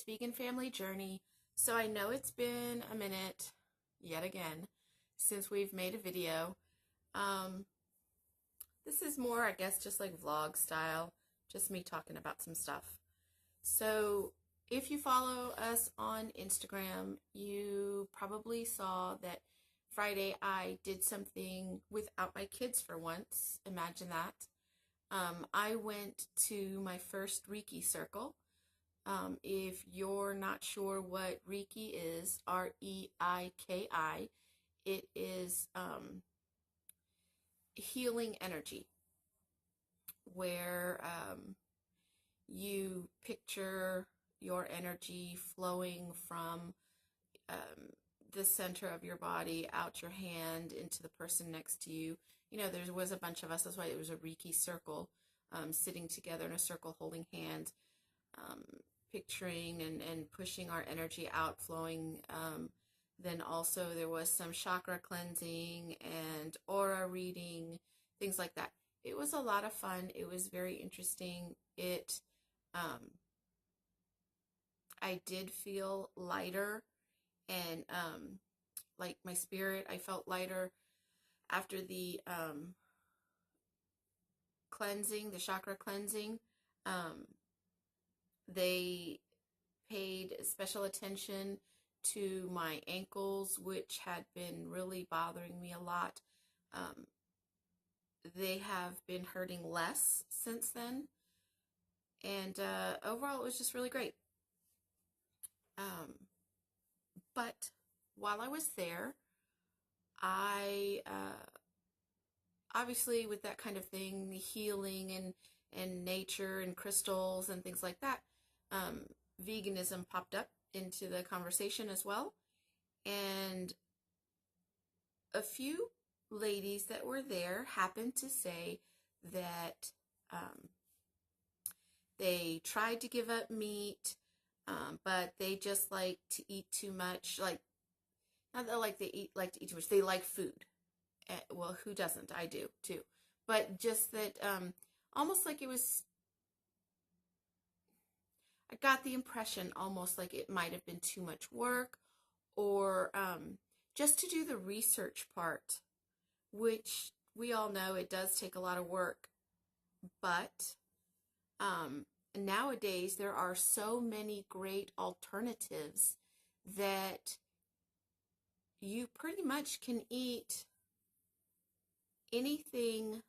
Vegan Family Journey. So I know it's been a minute, yet again, since we've made a video. This is more, I guess, just like vlog style, just me talking about some stuff. So if you follow us on Instagram, you probably saw that Friday I did something without my kids for once. Imagine that. I went to my first Reiki circle. If you're not sure what Reiki is, R-E-I-K-I, it is healing energy, where you picture your energy flowing from the center of your body out your hand into the person next to you. You know, there was a bunch of us, that's why it was a Reiki circle, sitting together in a circle holding hands, picturing and pushing our energy out, flowing. Then also there was some chakra cleansing and aura reading, things like that. It was a lot of fun. It was very interesting. I did feel lighter, and like my spirit, I felt lighter after the cleansing, the chakra cleansing. They paid special attention to my ankles, which had been really bothering me a lot. They have been hurting less since then, and overall it was just really great. But while I was there, I obviously, with that kind of thing, healing and nature and crystals and things like that, veganism popped up into the conversation as well. And a few ladies that were there happened to say that they tried to give up meat, but they just like to eat too much. Like, not that like they like to eat too much. They like food. Well, who doesn't? I do too. But just that, almost like it was, I got the impression almost like it might have been too much work, or just to do the research part, which we all know it does take a lot of work. But nowadays there are so many great alternatives that you pretty much can eat anything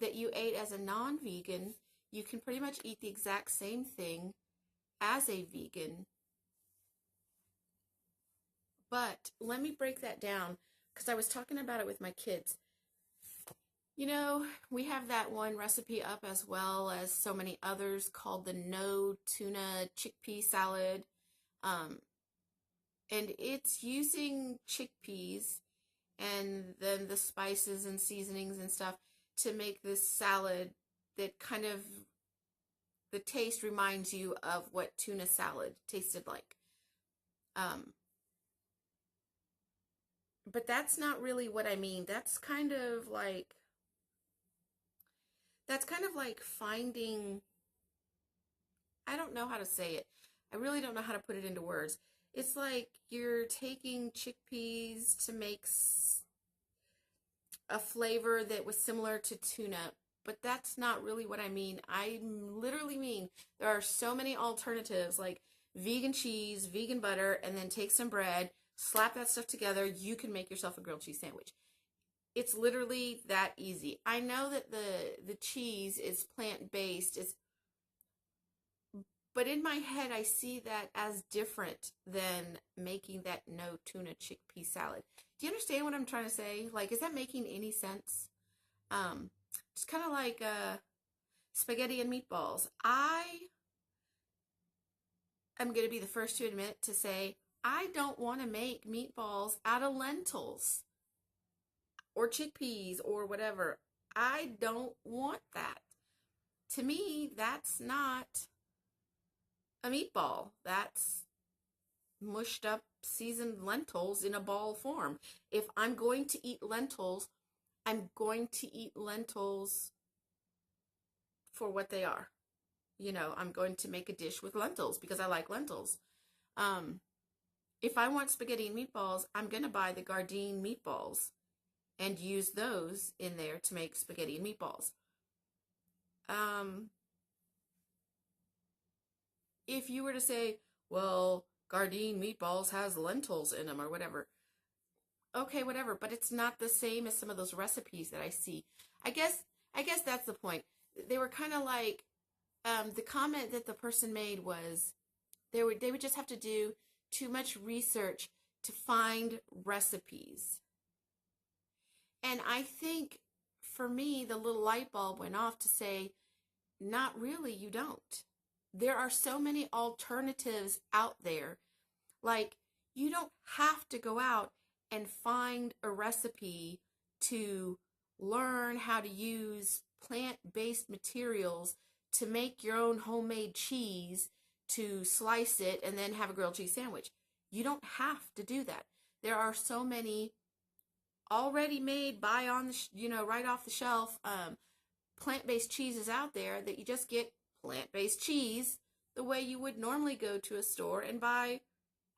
that you ate as a non-vegan. You can pretty much eat the exact same thing as a vegan. But let me break that down, because I was talking about it with my kids. You know, we have that one recipe up, as well as so many others, called the no tuna chickpea salad. And it's using chickpeas and then the spices and seasonings and stuff to make this salad that kind of, the taste reminds you of what tuna salad tasted like. But that's not really what I mean. That's kind of like finding, I don't know how to say it. I really don't know how to put it into words. It's like you're taking chickpeas to make a flavor that was similar to tuna, but that's not really what I mean. I literally mean there are so many alternatives, like vegan cheese, vegan butter, and then take some bread, slap that stuff together. You can make yourself a grilled cheese sandwich. It's literally that easy. I know that the cheese is plant-based, but in my head I see that as different than making that no tuna chickpea salad. Do you understand what I'm trying to say? Like, is that making any sense? It's kind of like spaghetti and meatballs. I am going to be the first to admit to say I don't want to make meatballs out of lentils or chickpeas or whatever. I don't want that. To me, that's not a meatball. That's mushed up seasoned lentils in a ball form. If I'm going to eat lentils, I'm going to eat lentils for what they are. I'm going to make a dish with lentils because I like lentils. Um, if I want spaghetti and meatballs, I'm going to buy the Gardein meatballs and use those in there to make spaghetti and meatballs. Um, if you were to say, well, Gardein meatballs has lentils in them or whatever, okay, whatever, but it's not the same as some of those recipes that I see. I guess I guess that's the point. They were kind of like the comment that the person made was they would just have to do too much research to find recipes. And I think for me, the little light bulb went off to say, not really, you don't. There are so many alternatives out there. Like, you don't have to go out and find a recipe to learn how to use plant-based materials to make your own homemade cheese, to slice it and then have a grilled cheese sandwich. You don't have to do that. There are so many already made, buy on the, right off the shelf, plant-based cheeses out there that you just get plant-based cheese the way you would normally go to a store and buy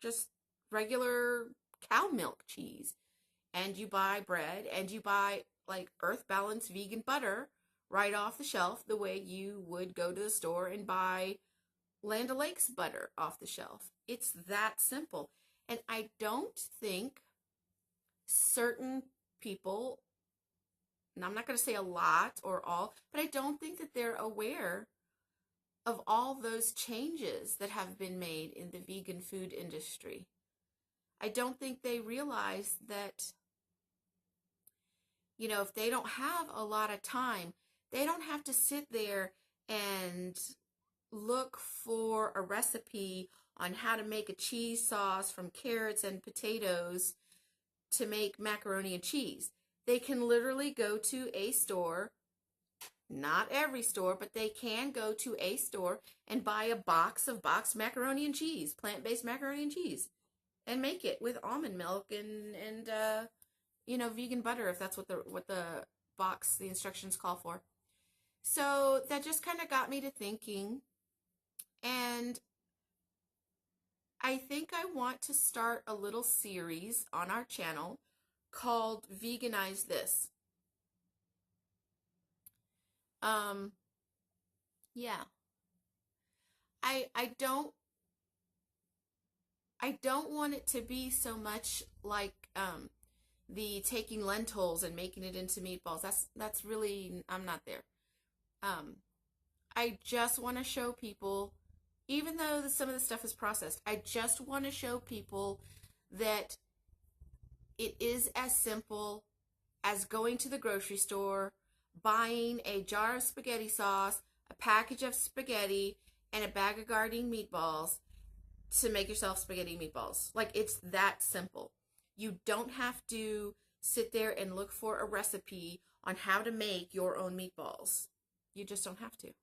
just regular cow milk cheese. And you buy bread and you buy like earth balanced vegan butter right off the shelf the way you would go to the store and buy Land O'Lakes butter off the shelf. It's that simple. And I don't think certain people, and I'm not going to say a lot or all, but I don't think that they're aware of all those changes that have been made in the vegan food industry. I don't think they realize that, if they don't have a lot of time, they don't have to sit there and look for a recipe on how to make a cheese sauce from carrots and potatoes to make macaroni and cheese. They can literally go to a store, not every store, but they can go to a store and buy a box of boxed macaroni and cheese, plant-based macaroni and cheese, and make it with almond milk and vegan butter if that's what the box, the instructions call for. So that just kind of got me to thinking, and I think I want to start a little series on our channel called Veganize This. Yeah. I don't want it to be so much like the taking lentils and making it into meatballs. That's really, I'm not there. I just want to show people, even though some of the stuff is processed, I just want to show people that it is as simple as going to the grocery store, buying a jar of spaghetti sauce, a package of spaghetti, and a bag of Gardein meatballs to make yourself spaghetti meatballs. Like, it's that simple. You don't have to sit there and look for a recipe on how to make your own meatballs. You just don't have to.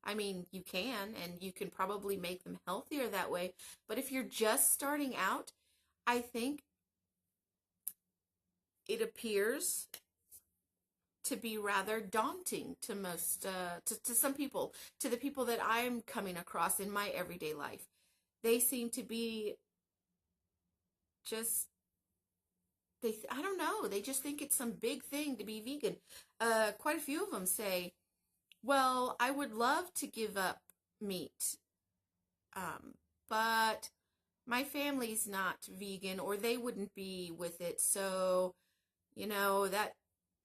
I mean, you can, and you can probably make them healthier that way. But if you're just starting out, I think it appears to be rather daunting to most, to some people, to the people that I'm coming across in my everyday life. They seem to be just, I don't know, they just think it's some big thing to be vegan. Quite a few of them say, well, I would love to give up meat, but my family's not vegan, or they wouldn't be with it, so, that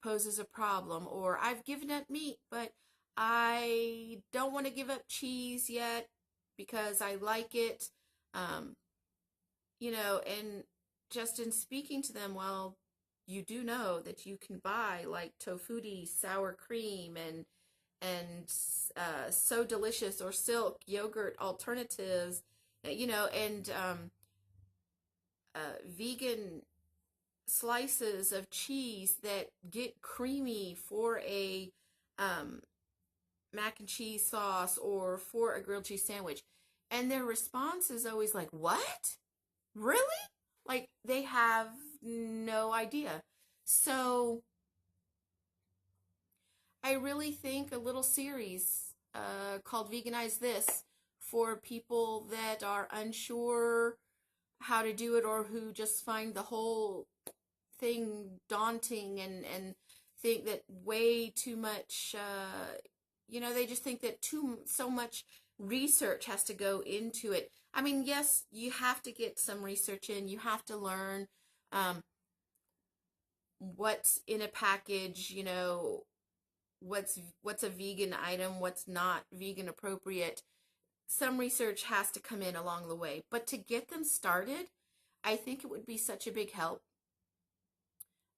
poses a problem. Or I've given up meat, but I don't want to give up cheese yet because I like it, and just in speaking to them, well, you do know that you can buy like tofutti sour cream and So Delicious or Silk yogurt alternatives, and vegan slices of cheese that get creamy for a mac and cheese sauce or for a grilled cheese sandwich. And their response is always like, what? Really? Like, they have no idea. So I really think a little series called Veganize This for people that are unsure how to do it or who just find the whole thing daunting and think that way too much, they just think that so much research has to go into it. I mean, yes, you have to get some research in. You have to learn um, what's in a package, what's a vegan item, what's not vegan appropriate. Some research has to come in along the way. But to get them started, I think it would be such a big help.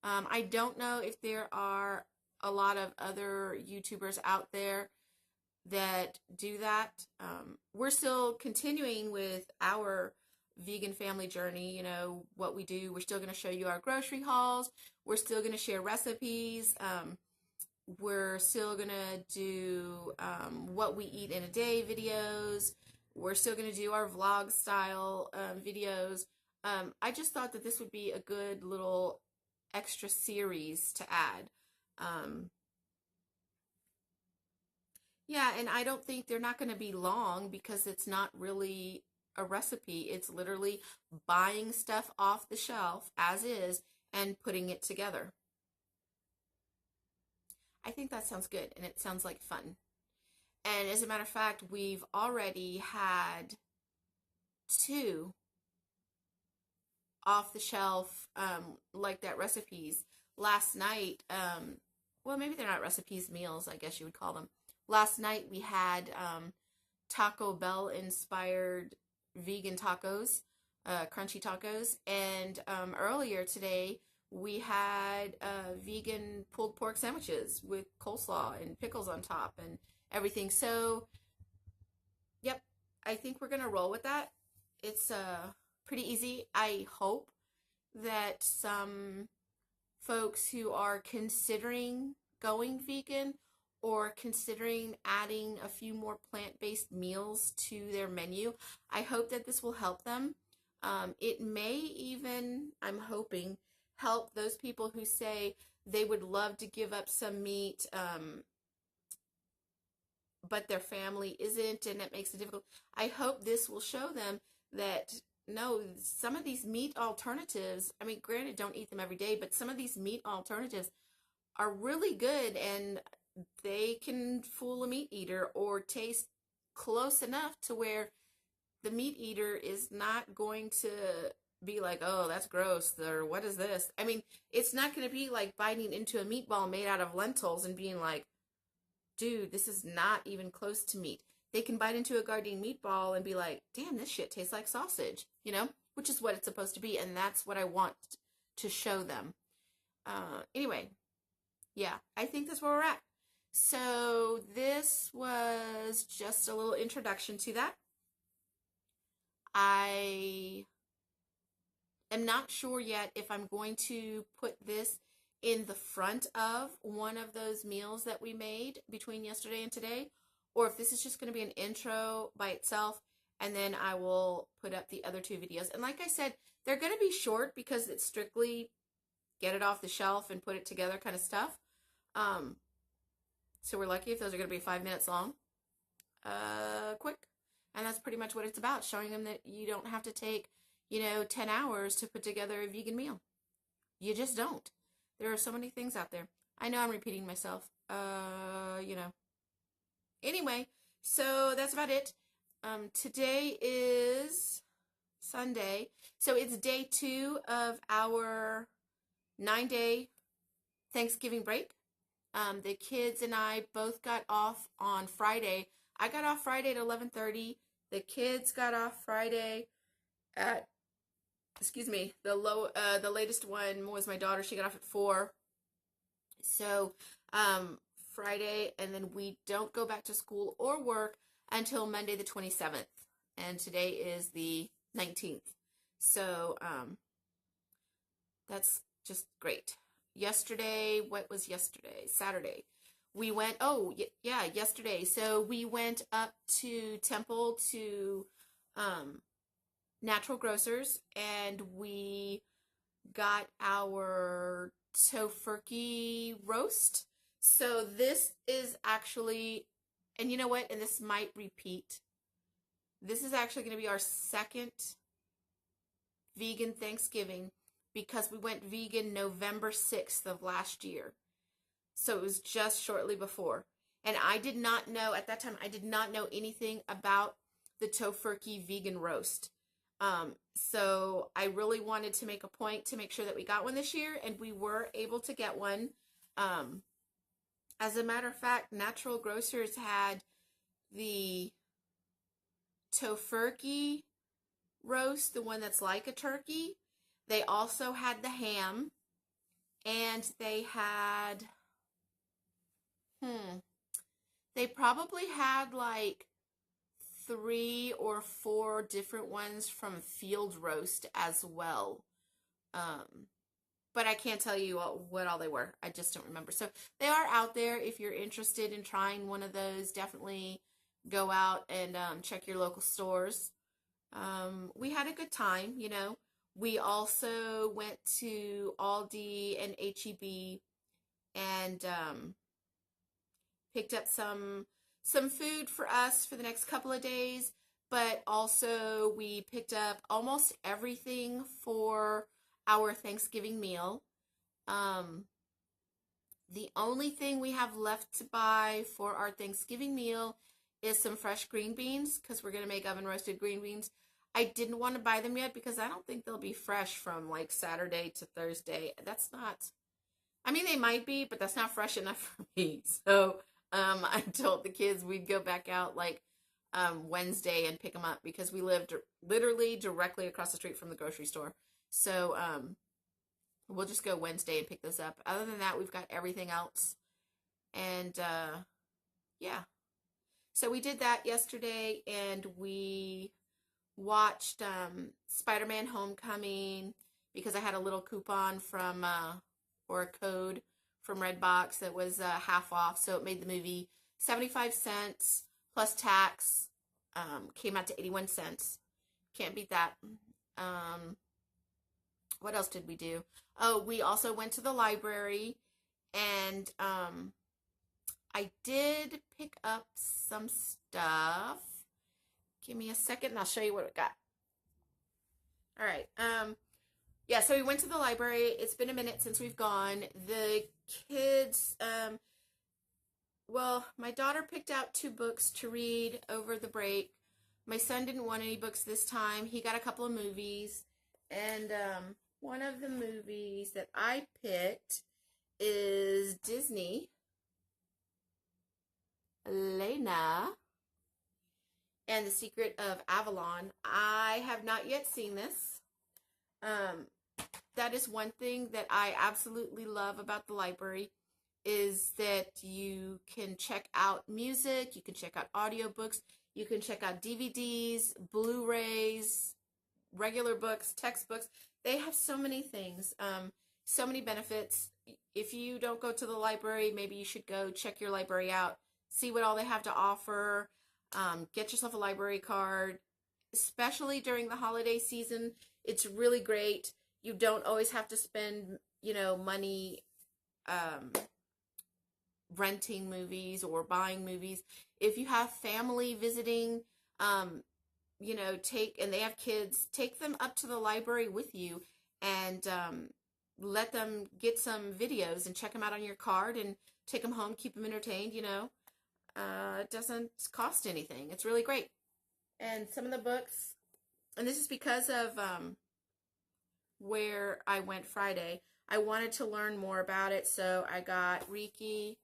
I don't know if there are a lot of other YouTubers out there that do that. We're still continuing with our vegan family journey, what we do. We're still going to show you our grocery hauls. We're still going to share recipes. We're still going to do what we eat in a day videos. We're still going to do our vlog style videos. I just thought that this would be a good little extra series to add. Yeah, and I don't think they're not going to be long because it's not really a recipe. It's literally buying stuff off the shelf as is and putting it together. I think that sounds good and it sounds like fun. And as a matter of fact, we've already had 2 off the shelf like that recipes. Last night, well, maybe they're not recipes, meals, I guess you would call them. Last night we had Taco Bell inspired vegan tacos, crunchy tacos, and earlier today we had vegan pulled pork sandwiches with coleslaw and pickles on top and everything. So, yep, I think we're gonna roll with that. It's pretty easy. I hope that some folks who are considering going vegan or considering adding a few more plant-based meals to their menu, I hope that this will help them. It may even, I'm hoping, help those people who say they would love to give up some meat, but their family isn't, and it makes it difficult. I hope this will show them that no, some of these meat alternatives, I mean, granted, don't eat them every day, but some of these meat alternatives are really good and they can fool a meat eater or taste close enough to where the meat eater is not going to be like, oh, that's gross, or what is this? I mean, it's not going to be like biting into a meatball made out of lentils and being like, dude, this is not even close to meat. They can bite into a Gardein meatball and be like, damn, this shit tastes like sausage, which is what it's supposed to be. And that's what I want to show them. Anyway, yeah, I think that's where we're at. So this was just a little introduction to that. I am not sure yet if I'm going to put this in the front of one of those meals that we made between yesterday and today, or if this is just going to be an intro by itself, and then I will put up the other 2 videos. And like I said, they're going to be short because it's strictly get it off the shelf and put it together kind of stuff. So we're lucky if those are going to be 5 minutes long, quick. And that's pretty much what it's about, showing them that you don't have to take, 10 hours to put together a vegan meal. You just don't. There are so many things out there. I know I'm repeating myself, Anyway, so that's about it. Today is Sunday. So it's day 2 of our 9-day Thanksgiving break. The kids and I both got off on Friday. I got off Friday at 11:30. The kids got off Friday at, the latest one was my daughter. She got off at 4. So, Friday, and then we don't go back to school or work until Monday the 27th. And today is the 19th. So, that's just great. Yesterday, what was yesterday? Saturday. We went, yesterday. So we went up to Temple to Natural Grocers, and we got our tofurkey roast. So this is actually And you know what? And this might repeat. This is actually going to be our second vegan Thanksgiving because we went vegan November 6th of last year. So it was just shortly before. And I did not know, at that time, I did not know anything about the tofurkey vegan roast. So I really wanted to make a point to make sure that we got one this year, and we were able to get one. As a matter of fact, Natural Grocers had the tofurkey roast, the one that's like a turkey. They also had the ham, and they had, they probably had like 3 or 4 different ones from Field Roast as well. But I can't tell you what all they were. I just don't remember. So they are out there. If you're interested in trying one of those, definitely go out and check your local stores. We had a good time, you know. We also went to Aldi and H-E-B and picked up some food for us for the next couple of days, but also we picked up almost everything for our Thanksgiving meal. The only thing we have left to buy for our Thanksgiving meal is some fresh green beans because we're going to make oven roasted green beans. I didn't want to buy them yet because I don't think they'll be fresh from like Saturday to Thursday. That's not, I mean, they might be, but that's not fresh enough for me. So I told the kids we'd go back out like Wednesday and pick them up because we lived literally directly across the street from the grocery store. So we'll just go Wednesday and pick those up. Other than that, we've got everything else. And yeah. So we did that yesterday, and we watched Spider-Man Homecoming because I had a little coupon from, or a code from Redbox that was half off. So it made the movie 75 cents plus tax. Came out to 81 cents. Can't beat that. What else did we do? Oh, we also went to the library, and I did pick up some stuff. Give me a second and I'll show you what we got. All right. Yeah, so we went to the library. It's been a minute since we've gone. The kids, well, my daughter picked out 2 books to read over the break. My son didn't want any books this time. He got a couple of movies. And one of the movies that I picked is Disney, Elena, and The Secret of Avalon. I have not yet seen this. That is one thing that I absolutely love about the library is that you can check out music, you can check out audiobooks, you can check out DVDs, Blu-rays, regular books, textbooks. They have so many things, so many benefits. If you don't go to the library, maybe you should go check your library out, see what all they have to offer, get yourself a library card, especially during the holiday season. It's really great. You don't always have to spend, you know, money renting movies or buying movies. If you have family visiting, you know, and they have kids, take them up to the library with you and let them get some videos and check them out on your card and take them home, keep them entertained, you know. It doesn't cost anything. It's really great. And some of the books, and this is because of where I went Friday. I wanted to learn more about it, so I got Reiki,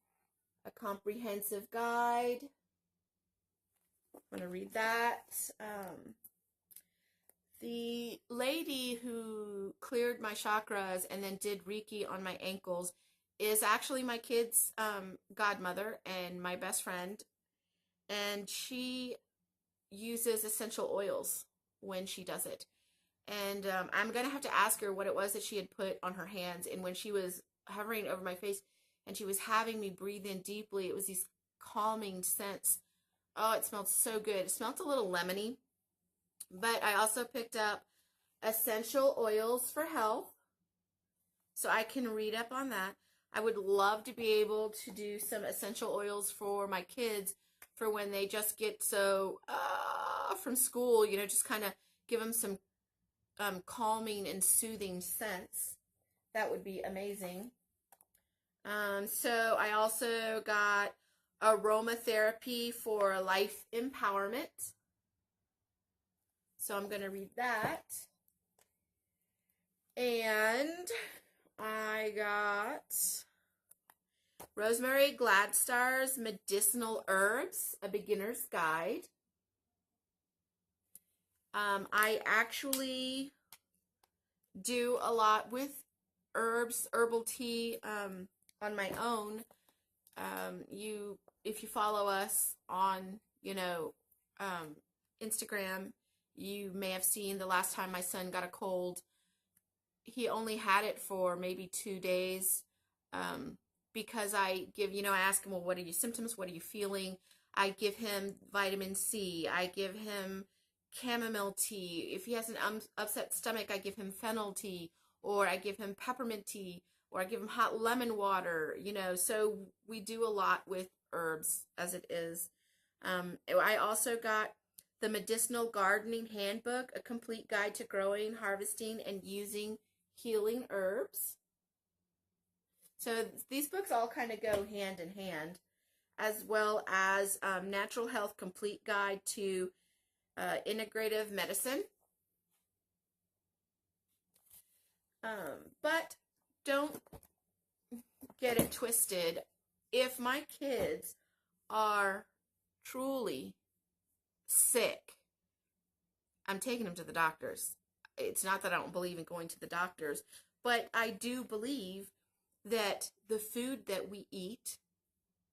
A Comprehensive Guide. I'm going to read that. The lady who cleared my chakras and then did Reiki on my ankles is actually my kid's godmother and my best friend. And she uses essential oils when she does it. And I'm going to have to ask her what it was that she had put on her hands. And when she was hovering over my face and she was having me breathe in deeply, it was these calming scents. Oh, it smelled so good. It smelled a little lemony. But I also picked up essential oils for health, so I can read up on that. I would love to be able to do some essential oils for my kids for when they just get so from school, you know, just kind of give them some calming and soothing scents. That would be amazing. So I also got aromatherapy for life empowerment. So I'm going to read that. And I got Rosemary Gladstar's Medicinal Herbs, a Beginner's Guide. I actually do a lot with herbs, herbal tea on my own. If you follow us on, Instagram, you may have seen the last time my son got a cold. He only had it for maybe 2 days because I ask him, well, what are your symptoms? What are you feeling? I give him vitamin C. I give him chamomile tea. If he has an upset stomach, I give him fennel tea, or I give him peppermint tea, or I give him hot lemon water, so we do a lot with herbs as it is. I also got the Medicinal Gardening Handbook, a complete guide to growing, harvesting, and using healing herbs. So these books all kind of go hand in hand, as well as Natural Health Complete Guide to Integrative Medicine. But don't get it twisted. If my kids are truly sick, I'm taking them to the doctors. It's not that I don't believe in going to the doctors, but I do believe that the food that we eat,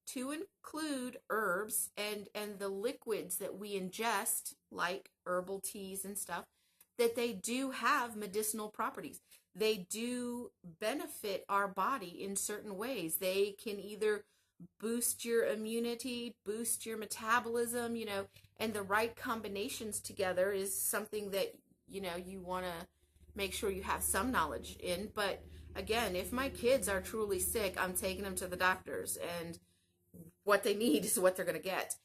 to include herbs and the liquids that we ingest, like herbal teas and stuff, that they do have medicinal properties. They do benefit our body in certain ways. They can either boost your immunity, boost your metabolism, and the right combinations together is something that, you want to make sure you have some knowledge in. But again, if my kids are truly sick, I'm taking them to the doctors, and what they need is what they're going to get.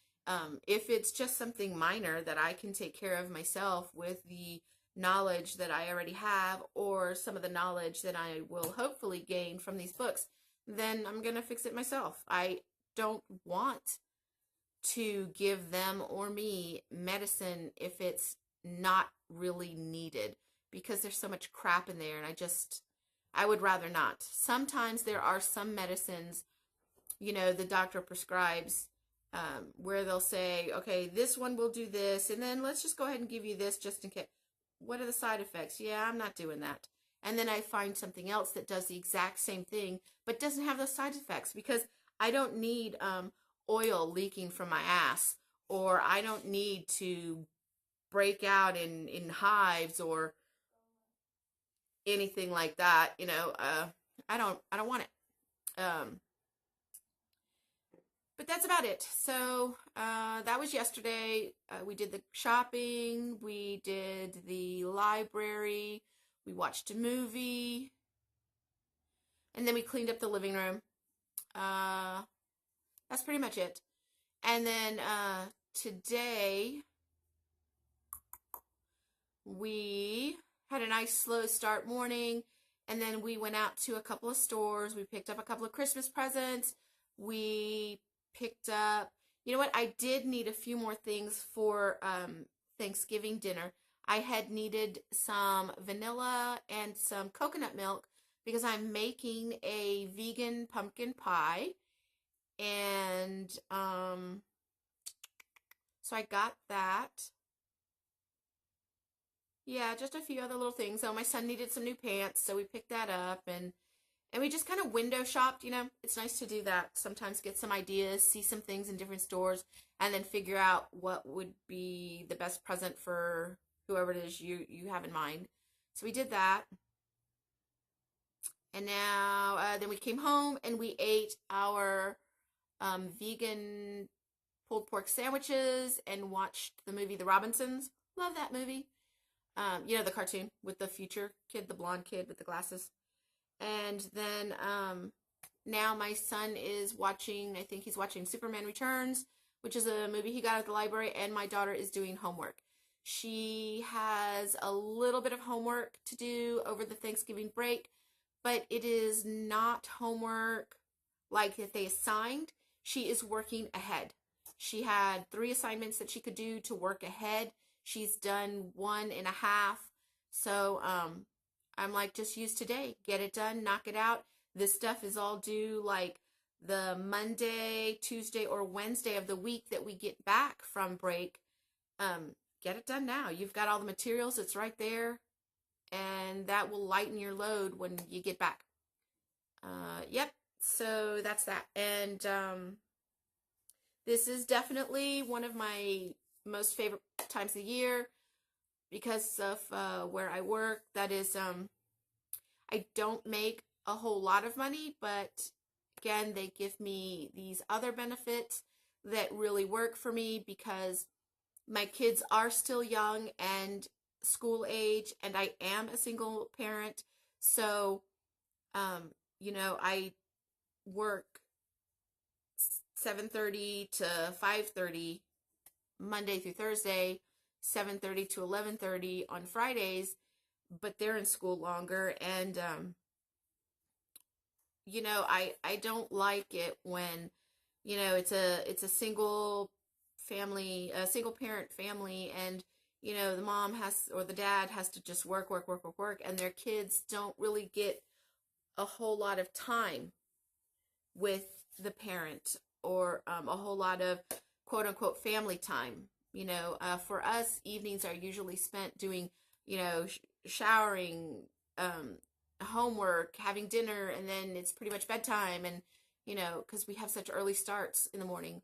If it's just something minor that I can take care of myself with the knowledge that I already have, or some of the knowledge that I will hopefully gain from these books, then I'm going to fix it myself. I don't want to give them or me medicine if it's not really needed, because there's so much crap in there, and I would rather not. Sometimes there are some medicines, the doctor prescribes where they'll say, okay, this one will do this, and then let's just go ahead and give you this just in case. What are the side effects? Yeah, I'm not doing that. And then I find something else that does the exact same thing but doesn't have those side effects, because I don't need oil leaking from my ass, or I don't need to break out in hives or anything like that. I don't want it. But that's about it. So that was yesterday. We did the shopping. We did the library. We watched a movie. And then we cleaned up the living room. That's pretty much it. And then today, we had a nice slow start morning. And then we went out to a couple of stores. We picked up a couple of Christmas presents. We picked up, I did need a few more things for Thanksgiving dinner. I had needed some vanilla and some coconut milk because I'm making a vegan pumpkin pie. And so I got that. Yeah, just a few other little things. So my son needed some new pants, so we picked that up, and we just kind of window shopped. It's nice to do that. Sometimes get some ideas, see some things in different stores, and then figure out what would be the best present for whoever it is you have in mind. So we did that. And now, then we came home and we ate our vegan pulled pork sandwiches and watched the movie The Robinsons. Love that movie. The cartoon with the future kid, the blonde kid with the glasses. And then now my son is watching, I think he's watching Superman Returns. which is a movie he got at the library, and my daughter is doing homework. She has a little bit of homework to do over the Thanksgiving break, but it is not homework like that they assigned. She is working ahead. She had 3 assignments that she could do to work ahead. She's done 1.5. So I'm like, just use today. Get it done. Knock it out. This stuff is all due like the Monday, Tuesday, or Wednesday of the week that we get back from break. Get it done now. You've got all the materials. It's right there. And that will lighten your load when you get back. Yep. So that's that. And this is definitely one of my most favorite times of the year because of where I work. That is, I don't make a whole lot of money, but again, they give me these other benefits that really work for me because my kids are still young and school age, and I am a single parent. So, I work 7:30 to 5:30 Monday through Thursday, 7:30 to 11:30 on Fridays, but they're in school longer. And, I don't like it when, it's a single family, a single parent family, and the mom has, or the dad has to just work, and their kids don't really get a whole lot of time with the parent, or a whole lot of quote unquote family time. For us, evenings are usually spent doing, showering, homework, having dinner, and then it's pretty much bedtime, and because we have such early starts in the morning.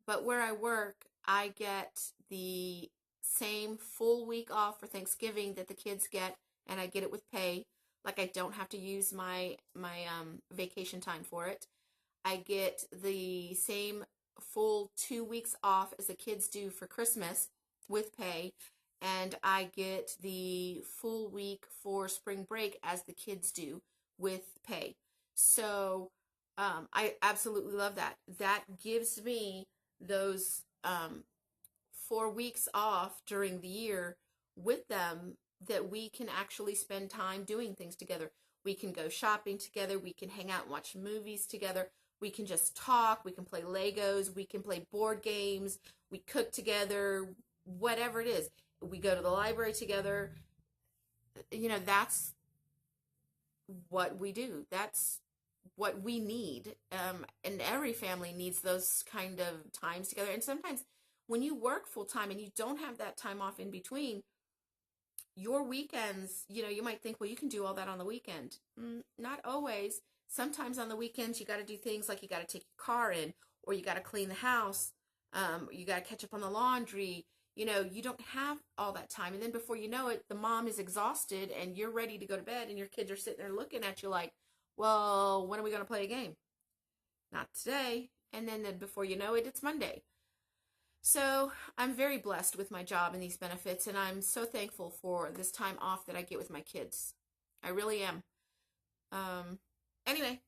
But where I work, I get the same full week off for Thanksgiving that the kids get, and I get it with pay. Like, I don't have to use my vacation time for it. I get the same full 2 weeks off as the kids do for Christmas with pay, and I get the full week for spring break as the kids do with pay. So I absolutely love that. That gives me those 4 weeks off during the year with them that we can actually spend time doing things together. We can go shopping together. We can hang out and watch movies together. We can just talk. We can play Legos. We can play board games. We cook together, whatever it is. We go to the library together. That's what we do. That's what we need. And every family needs those kind of times together. And sometimes when you work full time and you don't have that time off in between, your weekends, you might think, well, you can do all that on the weekend. Not always. Sometimes on the weekends, you got to do things like you got to take your car in, or you got to clean the house. You got to catch up on the laundry. You don't have all that time. And then before you know it, the mom is exhausted and you're ready to go to bed, and your kids are sitting there looking at you like, well, when are we going to play a game? Not today. And then before you know it, it's Monday. So I'm very blessed with my job and these benefits, and I'm so thankful for this time off that I get with my kids. I really am. Anyway,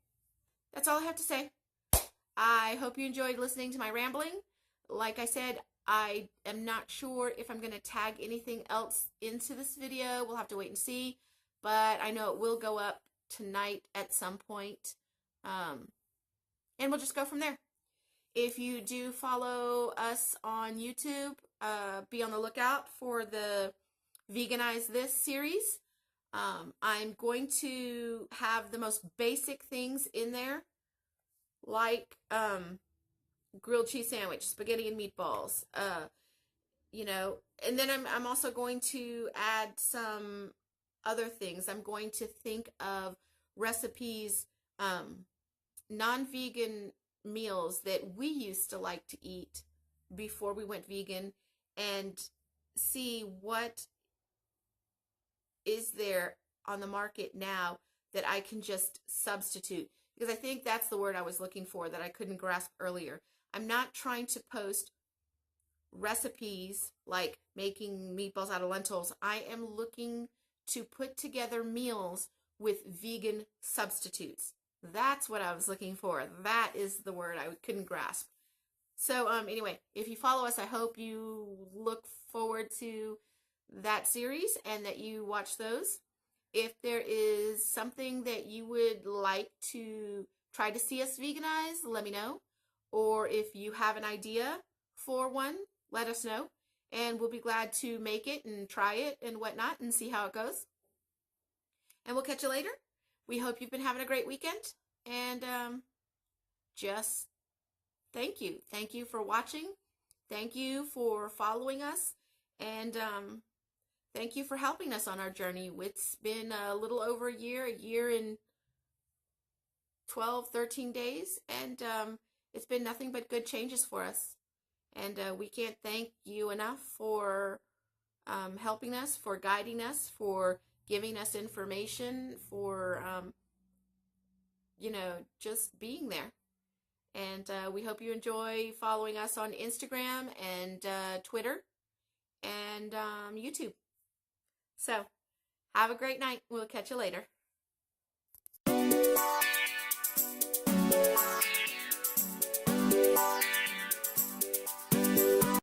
that's all I have to say. I hope you enjoyed listening to my rambling. Like I said, I am not sure if I'm going to tag anything else into this video. We'll have to wait and see, but I know it will go up tonight at some point. And we'll just go from there. If you do follow us on YouTube, be on the lookout for the Veganize This series. I'm going to have the most basic things in there, like grilled cheese sandwich, spaghetti and meatballs, and then I'm also going to add some other things. I'm going to think of recipes, non-vegan meals that we used to like to eat before we went vegan, and see what is there on the market now that I can just substitute, because I think that's the word I was looking for that I couldn't grasp earlier. I'm not trying to post recipes like making meatballs out of lentils. I am looking to put together meals with vegan substitutes. That's what I was looking for. That is the word I couldn't grasp. So anyway, if you follow us, I hope you look forward to that series and that you watch those. If there is something that you would like to try to see us veganize, let me know. Or if you have an idea for one, let us know. And we'll be glad to make it and try it and whatnot and see how it goes. And we'll catch you later. We hope you've been having a great weekend. And just thank you. Thank you for watching. Thank you for following us. And thank you for helping us on our journey. It's been a little over a year and 12, 13 days. And it's been nothing but good changes for us. And we can't thank you enough for helping us, for guiding us, for giving us information, for, just being there. And we hope you enjoy following us on Instagram and Twitter and YouTube. So have a great night. We'll catch you later.